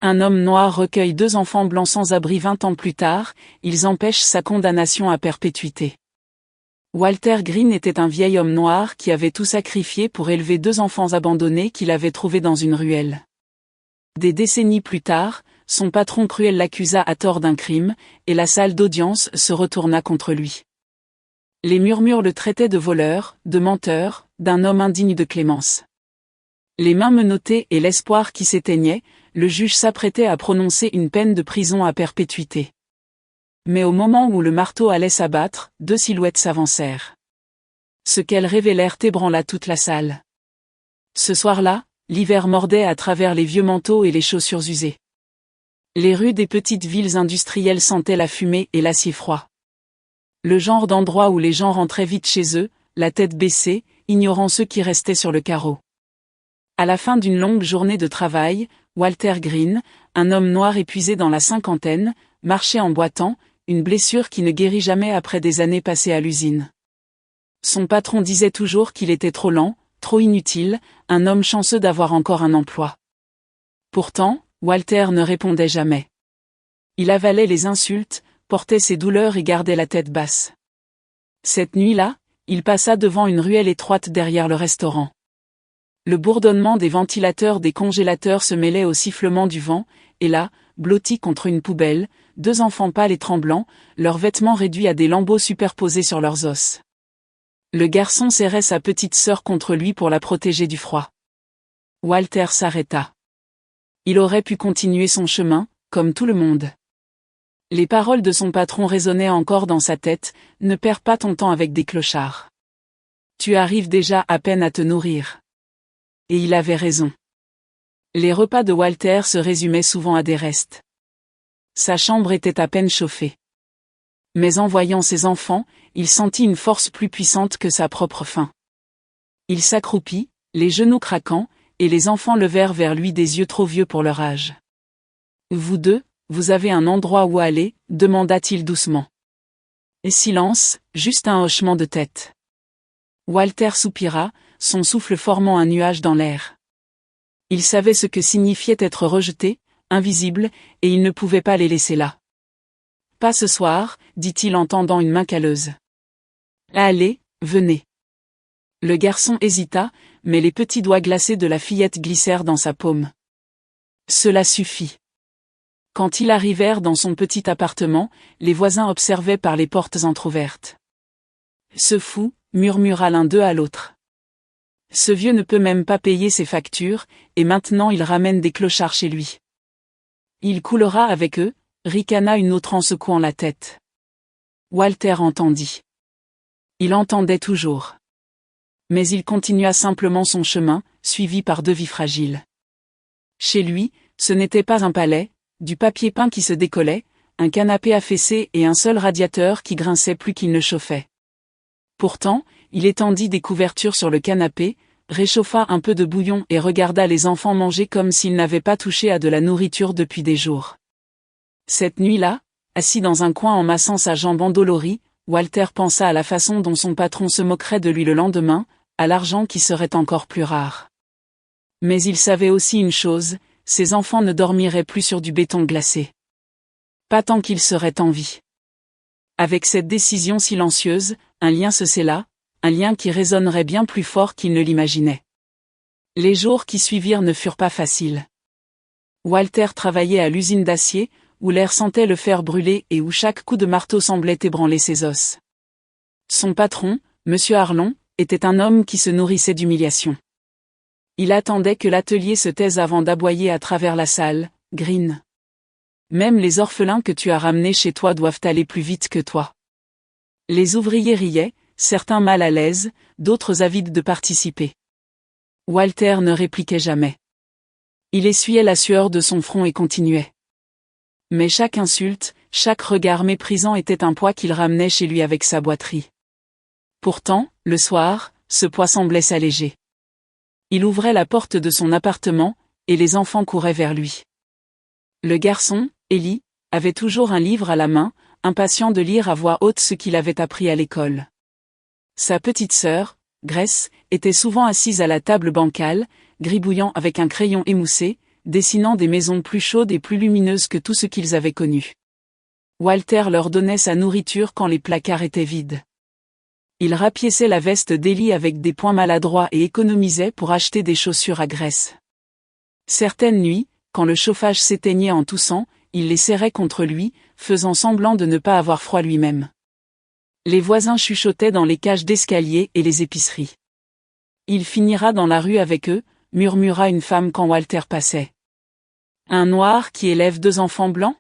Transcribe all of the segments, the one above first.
Un homme noir recueille 2 enfants blancs sans abri 20 ans plus tard, ils empêchent sa condamnation à perpétuité. Walter Green était un vieil homme noir qui avait tout sacrifié pour élever 2 enfants abandonnés qu'il avait trouvés dans une ruelle. Des décennies plus tard, son patron cruel l'accusa à tort d'un crime, et la salle d'audience se retourna contre lui. Les murmures le traitaient de voleur, de menteur, d'un homme indigne de clémence. Les mains menottées et l'espoir qui s'éteignait, le juge s'apprêtait à prononcer une peine de prison à perpétuité. Mais au moment où le marteau allait s'abattre, 2 silhouettes s'avancèrent. Ce qu'elles révélèrent ébranla toute la salle. Ce soir-là, l'hiver mordait à travers les vieux manteaux et les chaussures usées. Les rues des petites villes industrielles sentaient la fumée et l'acier froid. Le genre d'endroit où les gens rentraient vite chez eux, la tête baissée, ignorant ceux qui restaient sur le carreau. À la fin d'une longue journée de travail, Walter Green, un homme noir épuisé dans la cinquantaine, marchait en boitant, une blessure qui ne guérit jamais après des années passées à l'usine. Son patron disait toujours qu'il était trop lent, trop inutile, un homme chanceux d'avoir encore un emploi. Pourtant, Walter ne répondait jamais. Il avalait les insultes, portait ses douleurs et gardait la tête basse. Cette nuit-là, il passa devant une ruelle étroite derrière le restaurant. Le bourdonnement des ventilateurs des congélateurs se mêlait au sifflement du vent, et là, blottis contre une poubelle, 2 enfants pâles et tremblants, leurs vêtements réduits à des lambeaux superposés sur leurs os. Le garçon serrait sa petite sœur contre lui pour la protéger du froid. Walter s'arrêta. Il aurait pu continuer son chemin, comme tout le monde. Les paroles de son patron résonnaient encore dans sa tête, ne perds pas ton temps avec des clochards. Tu arrives déjà à peine à te nourrir. Et il avait raison. Les repas de Walter se résumaient souvent à des restes. Sa chambre était à peine chauffée. Mais en voyant ses enfants, il sentit une force plus puissante que sa propre faim. Il s'accroupit, les genoux craquants, et les enfants levèrent vers lui des yeux trop vieux pour leur âge. « Vous deux, vous avez un endroit où aller ?» demanda-t-il doucement. Et silence, juste un hochement de tête. Walter soupira, son souffle formant un nuage dans l'air. Il savait ce que signifiait être rejeté, invisible, et il ne pouvait pas les laisser là. « Pas ce soir, » dit-il en tendant une main calleuse. « Allez, venez. » Le garçon hésita, mais les petits doigts glacés de la fillette glissèrent dans sa paume. Cela suffit. Quand ils arrivèrent dans son petit appartement, les voisins observaient par les portes entr'ouvertes. « Ce fou », murmura l'un d'eux à l'autre. « Ce vieux ne peut même pas payer ses factures, et maintenant il ramène des clochards chez lui. » « Il coulera avec eux », ricana une autre en secouant la tête. Walter entendit. Il entendait toujours. Mais il continua simplement son chemin, suivi par 2 vies fragiles. Chez lui, ce n'était pas un palais, du papier peint qui se décollait, un canapé affaissé et un seul radiateur qui grinçait plus qu'il ne chauffait. Pourtant, il étendit des couvertures sur le canapé, réchauffa un peu de bouillon et regarda les enfants manger comme s'ils n'avaient pas touché à de la nourriture depuis des jours. Cette nuit-là, assis dans un coin en massant sa jambe endolorie, Walter pensa à la façon dont son patron se moquerait de lui le lendemain, à l'argent qui serait encore plus rare. Mais il savait aussi une chose, ses enfants ne dormiraient plus sur du béton glacé. Pas tant qu'ils seraient en vie. Avec cette décision silencieuse, un lien se scella, un lien qui résonnerait bien plus fort qu'il ne l'imaginait. Les jours qui suivirent ne furent pas faciles. Walter travaillait à l'usine d'acier, où l'air sentait le fer brûler et où chaque coup de marteau semblait ébranler ses os. Son patron, M. Harlon, était un homme qui se nourrissait d'humiliation. Il attendait que l'atelier se taise avant d'aboyer à travers la salle, « Green. Même les orphelins que tu as ramenés chez toi doivent aller plus vite que toi. » Les ouvriers riaient, certains mal à l'aise, d'autres avides de participer. Walter ne répliquait jamais. Il essuyait la sueur de son front et continuait. Mais chaque insulte, chaque regard méprisant était un poids qu'il ramenait chez lui avec sa boiterie. Pourtant, le soir, ce poids semblait s'alléger. Il ouvrait la porte de son appartement, et les enfants couraient vers lui. Le garçon, Eli, avait toujours un livre à la main, impatient de lire à voix haute ce qu'il avait appris à l'école. Sa petite sœur, Grace, était souvent assise à la table bancale, gribouillant avec un crayon émoussé, dessinant des maisons plus chaudes et plus lumineuses que tout ce qu'ils avaient connu. Walter leur donnait sa nourriture quand les placards étaient vides. Il rapiéçait la veste d'Ellie avec des poings maladroits et économisait pour acheter des chaussures à graisse. Certaines nuits, quand le chauffage s'éteignait en toussant, il les serrait contre lui, faisant semblant de ne pas avoir froid lui-même. Les voisins chuchotaient dans les cages d'escalier et les épiceries. Il finira dans la rue avec eux, murmura une femme quand Walter passait. Un noir qui élève 2 enfants blancs?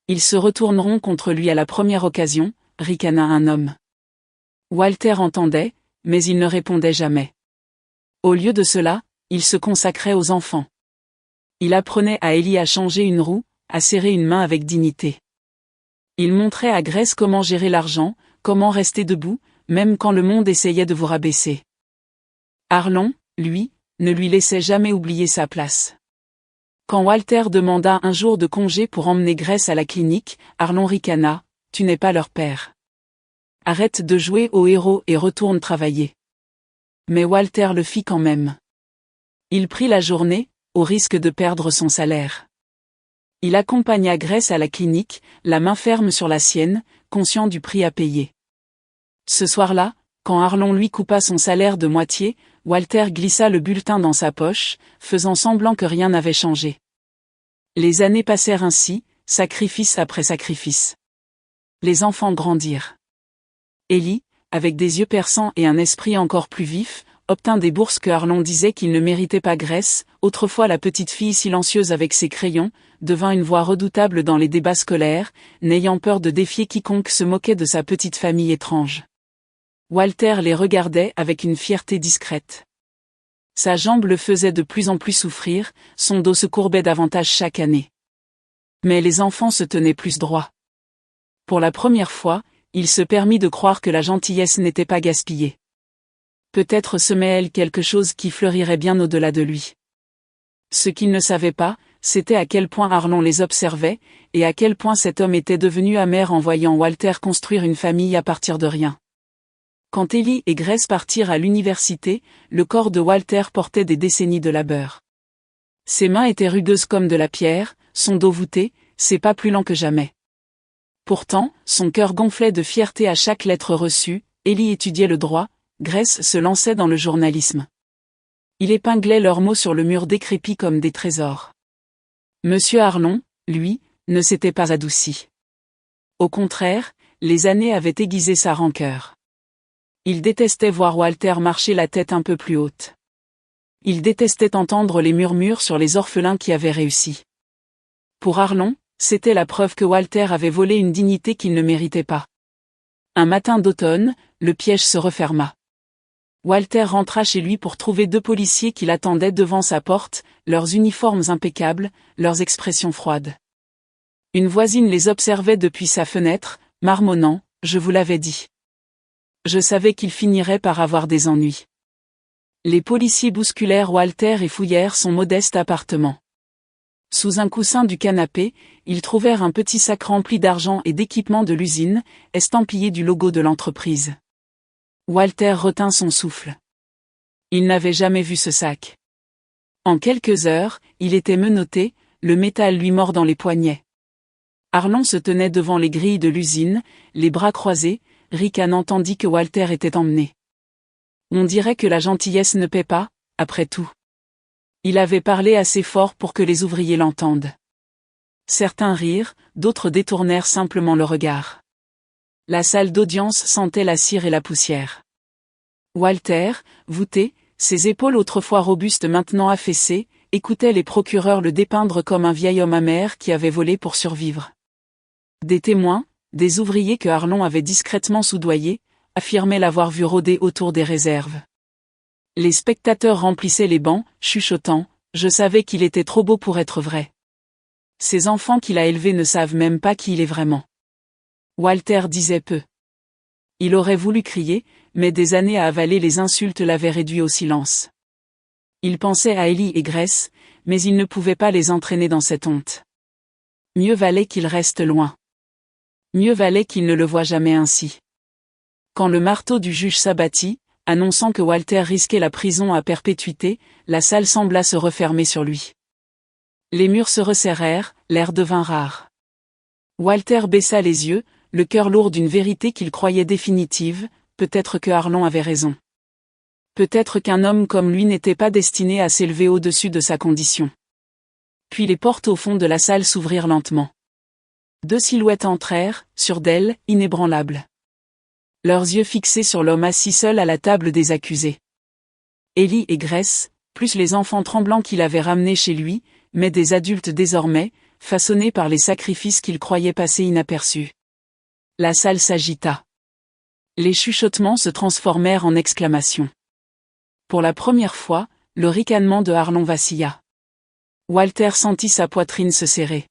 Ils se retourneront contre lui à la première occasion, ricana un homme. Walter entendait, mais il ne répondait jamais. Au lieu de cela, il se consacrait aux enfants. Il apprenait à Ellie à changer une roue, à serrer une main avec dignité. Il montrait à Grace comment gérer l'argent, comment rester debout, même quand le monde essayait de vous rabaisser. Arlon, lui, ne lui laissait jamais oublier sa place. Quand Walter demanda un jour de congé pour emmener Grace à la clinique, Arlon ricana, « Tu n'es pas leur père. Arrête de jouer au héros et retourne travailler. » Mais Walter le fit quand même. Il prit la journée, au risque de perdre son salaire. Il accompagna Grace à la clinique, la main ferme sur la sienne, conscient du prix à payer. Ce soir-là, quand Arlon lui coupa son salaire de moitié, Walter glissa le bulletin dans sa poche, faisant semblant que rien n'avait changé. Les années passèrent ainsi, sacrifice après sacrifice. Les enfants grandirent. Ellie, avec des yeux perçants et un esprit encore plus vif, obtint des bourses que Arlon disait qu'il ne méritait pas. Grace, autrefois la petite fille silencieuse avec ses crayons, devint une voix redoutable dans les débats scolaires, n'ayant peur de défier quiconque se moquait de sa petite famille étrange. Walter les regardait avec une fierté discrète. Sa jambe le faisait de plus en plus souffrir, son dos se courbait davantage chaque année. Mais les enfants se tenaient plus droits. Pour la première fois, il se permit de croire que la gentillesse n'était pas gaspillée. Peut-être semait-elle quelque chose qui fleurirait bien au-delà de lui. Ce qu'il ne savait pas, c'était à quel point Arlon les observait, et à quel point cet homme était devenu amer en voyant Walter construire une famille à partir de rien. Quand Ellie et Grace partirent à l'université, le corps de Walter portait des décennies de labeur. Ses mains étaient rugueuses comme de la pierre, son dos voûté, ses pas plus lents que jamais. Pourtant, son cœur gonflait de fierté à chaque lettre reçue. Ellie étudiait le droit, Grace se lançait dans le journalisme. Il épinglait leurs mots sur le mur décrépit comme des trésors. Monsieur Arlon, lui, ne s'était pas adouci. Au contraire, les années avaient aiguisé sa rancœur. Il détestait voir Walter marcher la tête un peu plus haute. Il détestait entendre les murmures sur les orphelins qui avaient réussi. Pour Arlon, c'était la preuve que Walter avait volé une dignité qu'il ne méritait pas. Un matin d'automne, le piège se referma. Walter rentra chez lui pour trouver 2 policiers qui l'attendaient devant sa porte, leurs uniformes impeccables, leurs expressions froides. Une voisine les observait depuis sa fenêtre, marmonnant, « Je vous l'avais dit. Je savais qu'il finirait par avoir des ennuis. » Les policiers bousculèrent Walter et fouillèrent son modeste appartement. Sous un coussin du canapé, ils trouvèrent un petit sac rempli d'argent et d'équipements de l'usine, estampillé du logo de l'entreprise. Walter retint son souffle. Il n'avait jamais vu ce sac. En quelques heures, il était menotté, le métal lui mord dans les poignets. Arlon se tenait devant les grilles de l'usine, les bras croisés, ricanant tandis que Walter était emmené. On dirait que la gentillesse ne paie pas, après tout. Il avait parlé assez fort pour que les ouvriers l'entendent. Certains rirent, d'autres détournèrent simplement le regard. La salle d'audience sentait la cire et la poussière. Walter, voûté, ses épaules autrefois robustes maintenant affaissées, écoutait les procureurs le dépeindre comme un vieil homme amer qui avait volé pour survivre. Des témoins, des ouvriers que Arlon avait discrètement soudoyés, affirmaient l'avoir vu rôder autour des réserves. Les spectateurs remplissaient les bancs, chuchotant, « Je savais qu'il était trop beau pour être vrai. Ces enfants qu'il a élevés ne savent même pas qui il est vraiment. » Walter disait peu. Il aurait voulu crier, mais des années à avaler les insultes l'avaient réduit au silence. Il pensait à Ellie et Grace, mais il ne pouvait pas les entraîner dans cette honte. Mieux valait qu'il reste loin. Mieux valait qu'il ne le voie jamais ainsi. Quand le marteau du juge s'abattit, annonçant que Walter risquait la prison à perpétuité, la salle sembla se refermer sur lui. Les murs se resserrèrent, l'air devint rare. Walter baissa les yeux, le cœur lourd d'une vérité qu'il croyait définitive, peut-être que Arlon avait raison. Peut-être qu'un homme comme lui n'était pas destiné à s'élever au-dessus de sa condition. Puis les portes au fond de la salle s'ouvrirent lentement. 2 silhouettes entrèrent, sûres d'elles, inébranlables. Leurs yeux fixés sur l'homme assis seul à la table des accusés. Élie et Grèce, plus les enfants tremblants qu'il avait ramenés chez lui, mais des adultes désormais, façonnés par les sacrifices qu'il croyait passer inaperçus. La salle s'agita. Les chuchotements se transformèrent en exclamations. Pour la première fois, le ricanement de Arlon vacilla. Walter sentit sa poitrine se serrer.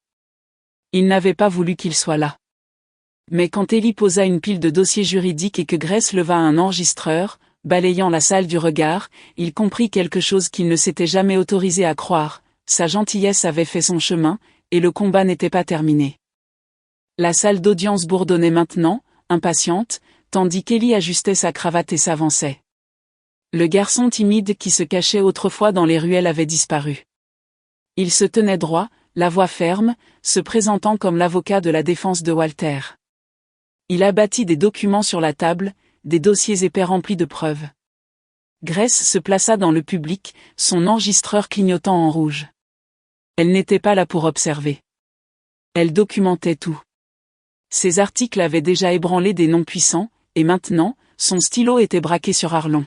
Il n'avait pas voulu qu'il soit là. Mais quand Élie posa une pile de dossiers juridiques et que Grèce leva un enregistreur, balayant la salle du regard, il comprit quelque chose qu'il ne s'était jamais autorisé à croire, sa gentillesse avait fait son chemin, et le combat n'était pas terminé. La salle d'audience bourdonnait maintenant, impatiente, tandis qu'Élie ajustait sa cravate et s'avançait. Le garçon timide qui se cachait autrefois dans les ruelles avait disparu. Il se tenait droit, la voix ferme, se présentant comme l'avocat de la défense de Walter. Il abattit des documents sur la table, des dossiers épais remplis de preuves. Grèce se plaça dans le public, son enregistreur clignotant en rouge. Elle n'était pas là pour observer. Elle documentait tout. Ses articles avaient déjà ébranlé des noms puissants, et maintenant, son stylo était braqué sur Arlon.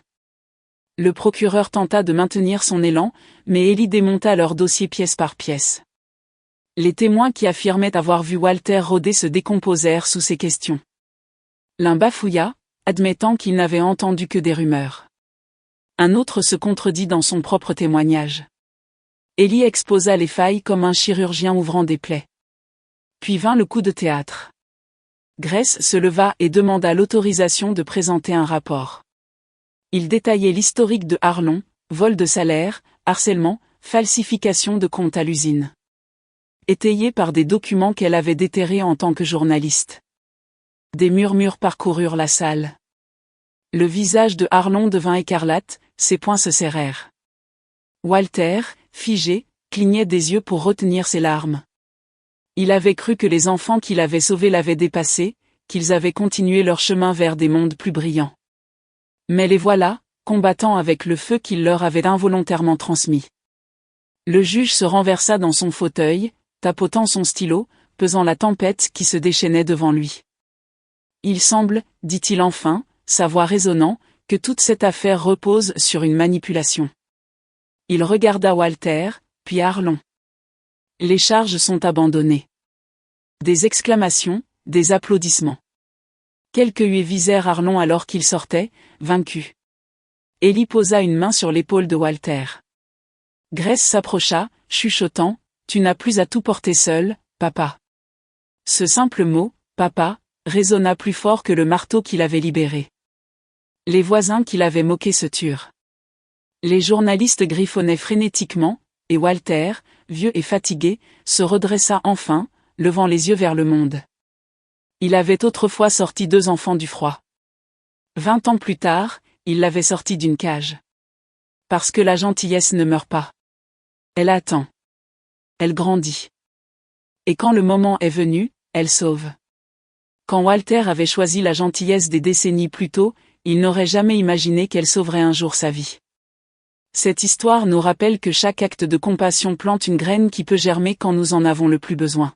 Le procureur tenta de maintenir son élan, mais Élie démonta leur dossier pièce par pièce. Les témoins qui affirmaient avoir vu Walter rôder se décomposèrent sous ces questions. L'un bafouilla, admettant qu'il n'avait entendu que des rumeurs. Un autre se contredit dans son propre témoignage. Élie exposa les failles comme un chirurgien ouvrant des plaies. Puis vint le coup de théâtre. Grèce se leva et demanda l'autorisation de présenter un rapport. Il détaillait l'historique de Arlon, vol de salaire, harcèlement, falsification de comptes à l'usine. Étayé par des documents qu'elle avait déterrés en tant que journaliste. Des murmures parcoururent la salle. Le visage de Arlon devint écarlate, ses poings se serrèrent. Walter, figé, clignait des yeux pour retenir ses larmes. Il avait cru que les enfants qu'il avait sauvés l'avaient dépassé, qu'ils avaient continué leur chemin vers des mondes plus brillants. Mais les voilà, combattant avec le feu qu'il leur avait involontairement transmis. Le juge se renversa dans son fauteuil, tapotant son stylo, pesant la tempête qui se déchaînait devant lui. Il semble, dit-il enfin, sa voix résonnant, que toute cette affaire repose sur une manipulation. Il regarda Walter, puis Arlon. Les charges sont abandonnées. Des exclamations, des applaudissements. Quelques huées visèrent Arlon alors qu'il sortait, vaincu. Élie posa une main sur l'épaule de Walter. Grèce s'approcha, chuchotant, « Tu n'as plus à tout porter seul, papa. » Ce simple mot, « papa », résonna plus fort que le marteau qu'il avait libéré. Les voisins qui l'avaient moqué se turent. Les journalistes griffonnaient frénétiquement, et Walter, vieux et fatigué, se redressa enfin, levant les yeux vers le monde. Il avait autrefois sorti 2 enfants du froid. 20 ans plus tard, il l'avait sorti d'une cage. Parce que la gentillesse ne meurt pas. Elle attend. Elle grandit. Et quand le moment est venu, elle sauve. Quand Walter avait choisi la gentillesse des décennies plus tôt, il n'aurait jamais imaginé qu'elle sauverait un jour sa vie. Cette histoire nous rappelle que chaque acte de compassion plante une graine qui peut germer quand nous en avons le plus besoin.